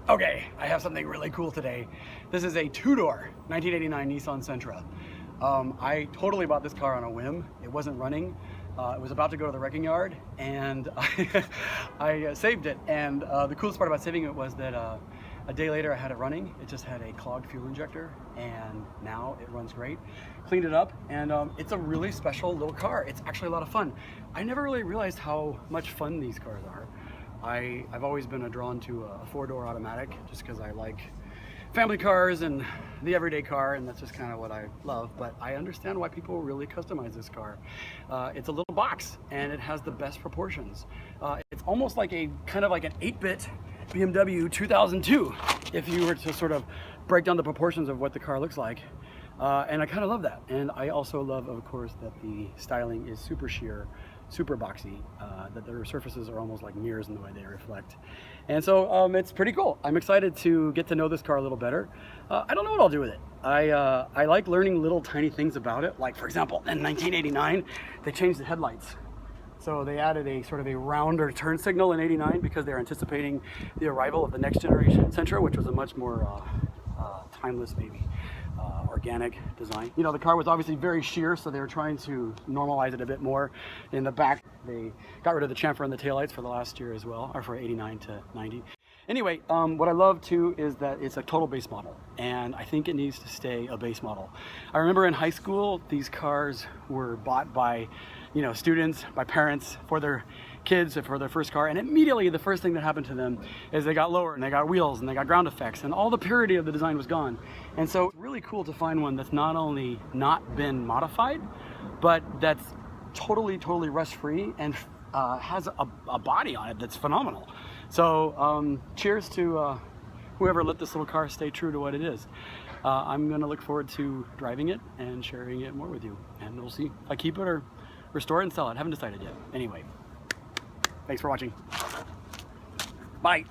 Okay, I have something really cool today. This is a two-door 1989 Nissan Sentra. I totally bought this car on a whim. It wasn't running. It was about to go to the wrecking yard, and I saved it. And the coolest part about saving it was that a day later I had it running. It just had a clogged fuel injector, and now it runs great. Cleaned it up, and it's a really special little car. It's actually a lot of fun. I never really realized how much fun these cars are. I've always been drawn to a four-door automatic just because I like family cars and the everyday car, and that's just kind of what I love. But I understand why people really customize this car. It's a little box, and it has the best proportions. It's almost like kind of like an 8-bit BMW 2002, if you were to sort of break down the proportions of what the car looks like. And I kind of love that. And I also love, of course, that the styling is super sheer, super boxy, that their surfaces are almost like mirrors in the way they reflect. And so it's pretty cool. I'm excited to get to know this car a little better. I don't know what I'll do with it. I like learning little tiny things about it. Like, for example, in 1989, they changed the headlights. So they added a sort of a rounder turn signal in '89 because they're anticipating the arrival of the next generation Sentra, which was a much more timeless, maybe organic design. You know, the car was obviously very sheer, so they were trying to normalize it a bit more. In the back, they got rid of the chamfer and the taillights for the last year as well, or for 89 to 90. Anyway, what I love too is that it's a total base model, and I think it needs to stay a base model. I remember in high school, these cars were bought by, students, by parents for their kids for their first car, and immediately the first thing that happened to them is they got lower and they got wheels and they got ground effects, and all the purity of the design was gone. And so it's really cool to find one that's not only not been modified, but that's totally rust-free and has a body on it that's phenomenal. So cheers to whoever let this little car stay true to what it is. I'm gonna look forward to driving it and sharing it more with you, and we'll see if I keep it or restore it and sell it. Haven't decided yet. Anyway, thanks for watching. Bye.